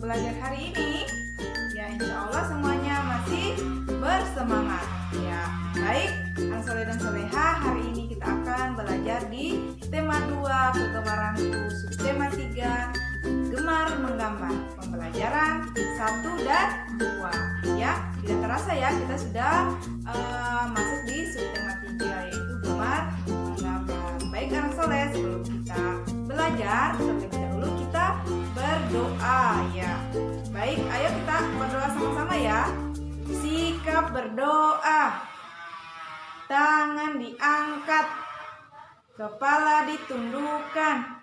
belajar hari ini? Ya, insya Allah semuanya masih bersemangat. Ya, baik, anak soleh dan soleha, hari ini kita akan belajar di tema 2, kegemaranku, subtema 3, gemar menggambar. Pembelajaran 1 dan 2. Ya, tidak terasa ya kita sudah masuk di subtema 3, yaitu gemar menggambar. Baik anak soleh, sebelum kita belajar, terlebih dahulu kita berdoa ya. Baik, ayo kita berdoa sama-sama ya. Sikap berdoa. Tangan diangkat, kepala ditundukkan.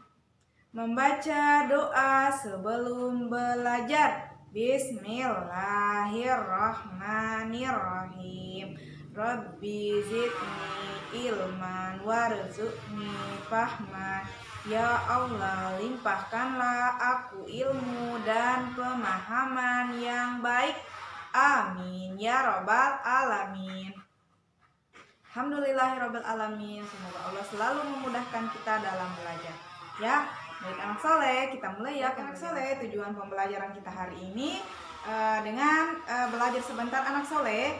Membaca doa sebelum belajar. Bismillahirrahmanirrahim. Rabbi zidni ilman warzuqni fahman. Ya Allah, limpahkanlah aku ilmu dan pemahaman yang baik. Amin ya robbal alamin. Alhamdulillahirabbil alamin. Semoga Allah selalu memudahkan kita dalam belajar. Ya, baik anak soleh, kita mulai ya. Anak soleh, tujuan pembelajaran kita hari ini dengan belajar sebentar anak soleh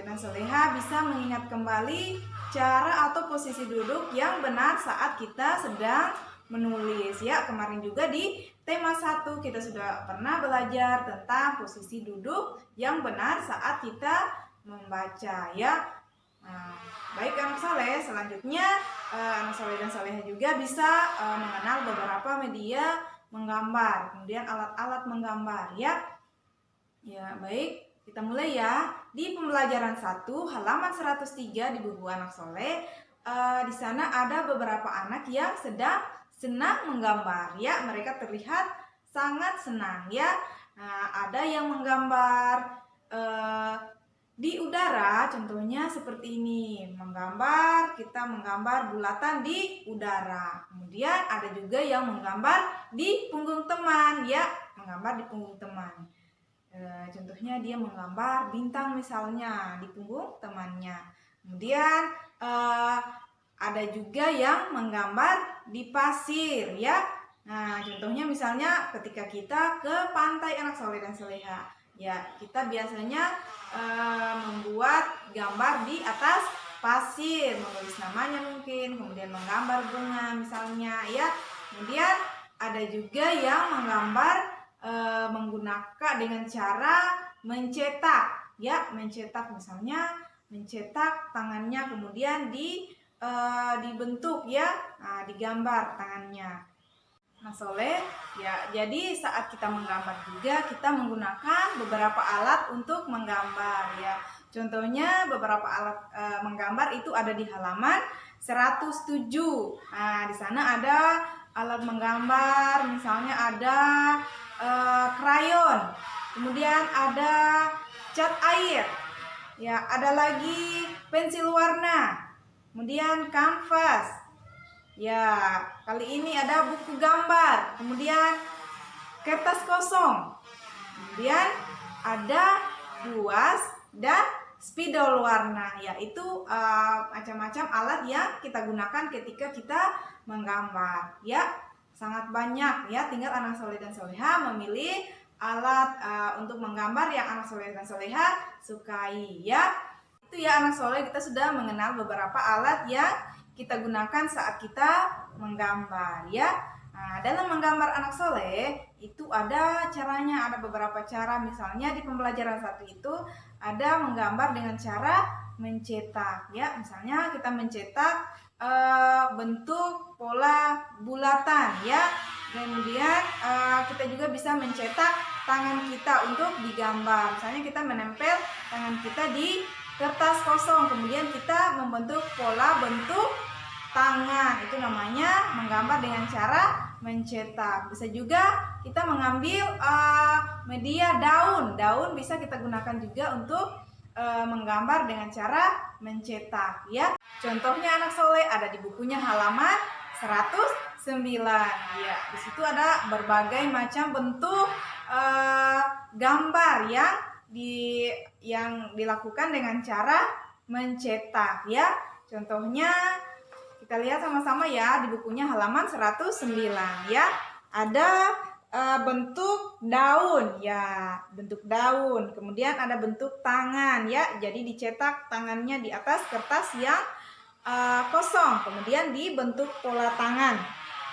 dan soleha bisa mengingat kembali cara atau posisi duduk yang benar saat kita sedang menulis ya. Kemarin juga di tema 1 kita sudah pernah belajar tentang posisi duduk yang benar saat kita membaca ya. Nah, baik anak soleh, selanjutnya anak soleh dan soleha juga bisa mengenal beberapa media menggambar, kemudian alat-alat menggambar ya. Ya, baik, kita mulai ya. Di pembelajaran 1 halaman 103 di buku anak soleh, di sana ada beberapa anak yang sedang senang menggambar ya. Mereka terlihat sangat senang ya. Nah, ada yang menggambar di udara, contohnya seperti ini. Kita menggambar bulatan di udara. Kemudian ada juga yang menggambar di punggung teman ya, menggambar di punggung teman. Contohnya dia menggambar bintang misalnya di punggung temannya. Kemudian ada juga yang menggambar di pasir ya. Nah, contohnya misalnya ketika kita ke pantai anak soleh dan soleha ya, kita biasanya membuat gambar di atas pasir, menulis namanya mungkin, kemudian menggambar bunga misalnya ya. Kemudian ada juga yang menggambar menggunakan dengan cara mencetak ya, mencetak misalnya mencetak tangannya kemudian dibentuk ya, digambar tangannya. Nah soleh ya, jadi saat kita menggambar juga kita menggunakan beberapa alat untuk menggambar ya. Contohnya beberapa alat menggambar itu ada di halaman 107. Nah di sana ada alat menggambar, misalnya ada krayon, kemudian ada cat air, ya ada lagi pensil warna, kemudian kanvas. Ya, kali ini ada buku gambar, kemudian kertas kosong, kemudian ada kuas dan spidol warna, yaitu macam-macam alat yang kita gunakan ketika kita menggambar. Ya, sangat banyak ya, tinggal anak soleh dan soleha memilih alat untuk menggambar yang anak soleh dan soleha sukai ya. Itu ya anak soleh, kita sudah mengenal beberapa alat yang kita gunakan saat kita menggambar ya. Nah, dalam menggambar anak soleh itu ada caranya, ada beberapa cara. Misalnya di pembelajaran 1 itu ada menggambar dengan cara mencetak ya. Misalnya kita mencetak bentuk pola bulatan ya. Kemudian kita juga bisa mencetak tangan kita untuk digambar. Misalnya kita menempel tangan kita di kertas kosong, kemudian kita membentuk pola bentuk tangan, itu namanya menggambar dengan cara mencetak. Bisa juga kita mengambil media daun bisa kita gunakan juga untuk menggambar dengan cara mencetak ya. Contohnya anak soleh ada di bukunya halaman 109 ya. Di situ ada berbagai macam bentuk gambar yang dilakukan dengan cara mencetak ya. Contohnya kita lihat sama-sama ya di bukunya halaman 109 ya. Ada bentuk daun ya, bentuk daun. Kemudian ada bentuk tangan ya, jadi dicetak tangannya di atas kertas yang kosong, kemudian dibentuk pola tangan.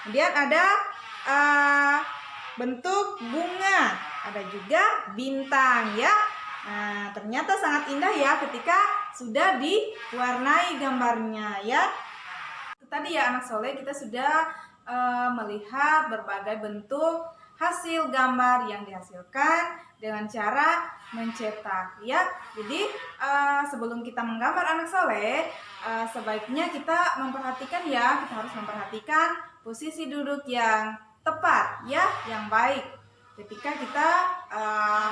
Kemudian ada bentuk bunga, ada juga bintang ya. Nah, ternyata sangat indah ya ketika sudah diwarnai gambarnya ya. Tadi ya anak soleh, kita sudah melihat berbagai bentuk hasil gambar yang dihasilkan dengan cara mencetak ya. Jadi sebelum kita menggambar anak soleh, sebaiknya kita memperhatikan ya, kita harus memperhatikan posisi duduk yang tepat ya, yang baik ketika kita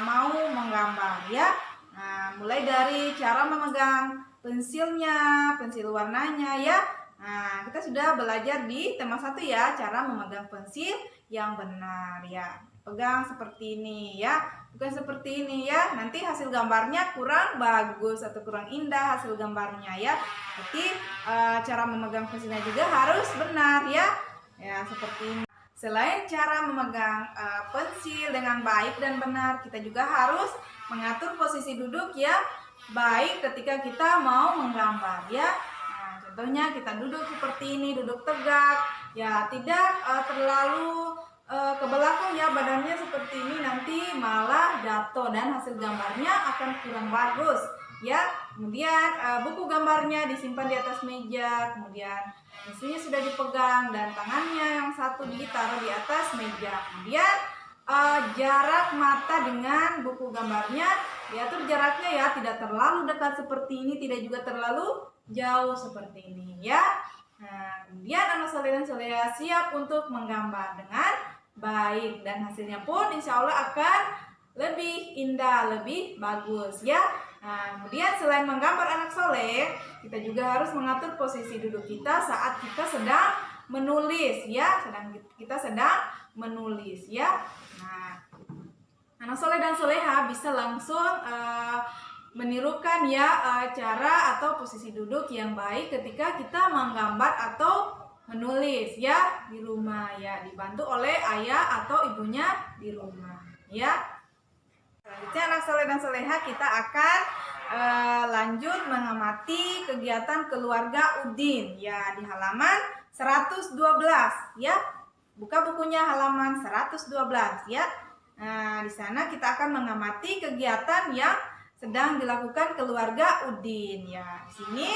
mau menggambar ya. Nah, mulai dari cara memegang pensilnya, pensil warnanya ya. Nah, kita sudah belajar di tema 1 ya, cara memegang pensil yang benar ya. Pegang seperti ini ya, bukan seperti ini ya. Nanti hasil gambarnya kurang bagus atau kurang indah hasil gambarnya ya. Jadi cara memegang pensilnya juga harus benar ya. Ya, seperti ini. Selain cara memegang pensil dengan baik dan benar, kita juga harus mengatur posisi duduk ya baik ketika kita mau menggambar ya. Contohnya kita duduk seperti ini, duduk tegak, ya tidak terlalu ke belakang ya, badannya seperti ini, nanti malah jatuh dan hasil gambarnya akan kurang bagus ya. Kemudian buku gambarnya disimpan di atas meja, kemudian pensilnya sudah dipegang dan tangannya yang satu ditaruh di atas meja. Kemudian jarak mata dengan buku gambarnya diatur jaraknya ya, tidak terlalu dekat seperti ini, tidak juga terlalu jauh seperti ini ya. Nah, kemudian anak soleh dan soleha siap untuk menggambar dengan baik dan hasilnya pun insya Allah akan lebih indah, lebih bagus ya. Nah, kemudian selain menggambar anak soleh, kita juga harus mengatur posisi duduk kita saat kita sedang menulis ya, kita sedang menulis ya. Nah, anak soleh dan soleha bisa langsung menirukan ya cara atau posisi duduk yang baik ketika kita menggambar atau menulis ya di rumah ya, dibantu oleh ayah atau ibunya di rumah ya. Selanjutnya anak soleh dan soleha, kita akan lanjut mengamati kegiatan keluarga Udin ya di halaman 112 ya. Buka bukunya halaman 112 ya. Nah, di sana kita akan mengamati kegiatan yang sedang dilakukan keluarga Udin ya. Di sini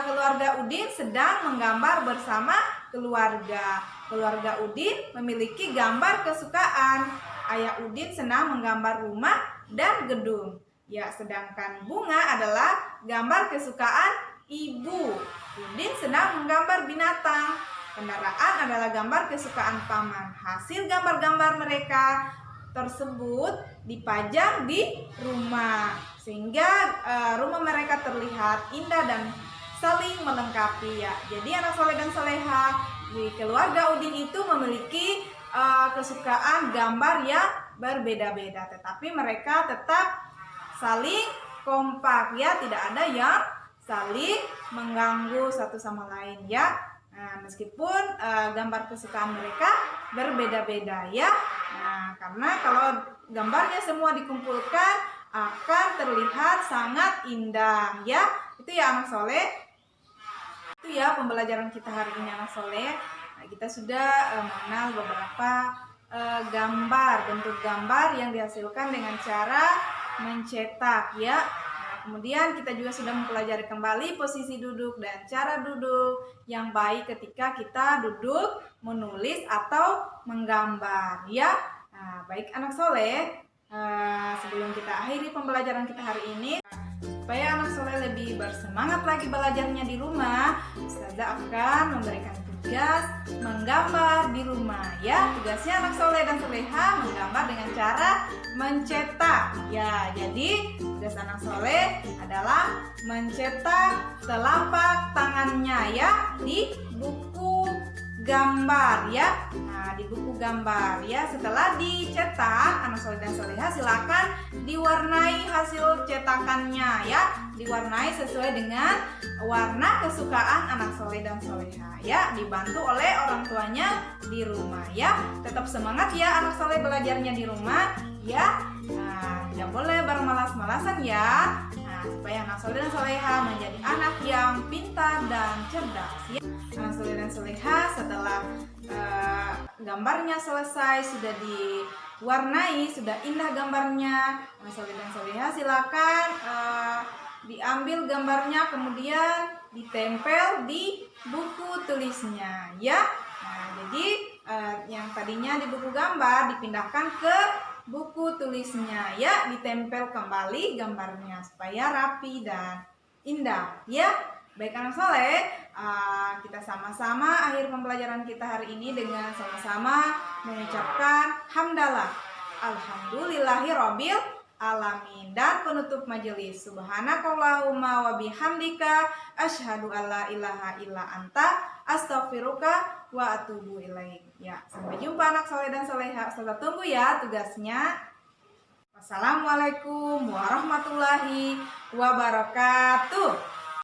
keluarga Udin sedang menggambar bersama keluarga. Keluarga Udin memiliki gambar kesukaan. Ayah Udin senang menggambar rumah dan gedung. Ya, sedangkan bunga adalah gambar kesukaan ibu. Udin senang menggambar binatang. Kendaraan adalah gambar kesukaan paman. Hasil gambar-gambar mereka tersebut dipajang di rumah sehingga rumah mereka terlihat indah dan saling melengkapi ya. Jadi anak soleh dan soleha di keluarga Udin itu memiliki kesukaan gambar yang berbeda-beda, tetapi mereka tetap saling kompak ya, tidak ada yang saling mengganggu satu sama lain ya. Nah, meskipun gambar kesukaan mereka berbeda-beda ya. Nah, karena kalau gambarnya semua dikumpulkan akan terlihat sangat indah ya. Itu ya anak soleh. Itu ya pembelajaran kita hari ini anak soleh. Nah, kita sudah mengenal beberapa gambar, bentuk gambar yang dihasilkan dengan cara mencetak ya. Kemudian kita juga sudah mempelajari kembali posisi duduk dan cara duduk yang baik ketika kita duduk, menulis atau menggambar ya. Nah, baik anak soleh, sebelum kita akhiri pembelajaran kita hari ini, supaya anak soleh lebih bersemangat lagi belajarnya di rumah, Ustazah akan memberikan tugas menggambar di rumah ya. Tugasnya anak soleh dan soleha menggambar dengan cara mencetak ya. Jadi tugas anak soleh adalah mencetak telapak tangannya ya di buku gambar ya. Nah, di buku gambar ya. Setelah dicetak, anak soleh dan soleha silakan diwarnai hasil cetakannya ya, diwarnai sesuai dengan warna kesukaan anak soleh dan soleha ya, dibantu oleh orang tuanya di rumah ya. Tetap semangat ya anak soleh belajarnya di rumah ya. Nah, tidak boleh bermalas-malasan ya. Nah, supaya anak soleh dan soleha menjadi anak yang pintar dan cerdas ya. Anak soleh dan soleha setelah gambarnya selesai, sudah diwarnai, sudah indah gambarnya, anak soleh dan soleha silakan diambil gambarnya, kemudian ditempel di buku tulisnya ya. Nah, jadi yang tadinya di buku gambar dipindahkan ke buku tulisnya ya, ditempel kembali gambarnya supaya rapi dan indah ya. Baik anak soleh, kita sama-sama akhir pembelajaran kita hari ini dengan sama-sama mengucapkan hamdalah alhamdulillahirabbil alamin, dan penutup majelis subhanakallahumma wa bihamdika asyhadu alla ilaha illa anta astaghfiruka wa atubu ilaik ya. Sampai jumpa anak soleh dan soleha. Ustazah tunggu ya tugasnya. Wassalamualaikum warahmatullahi wabarakatuh.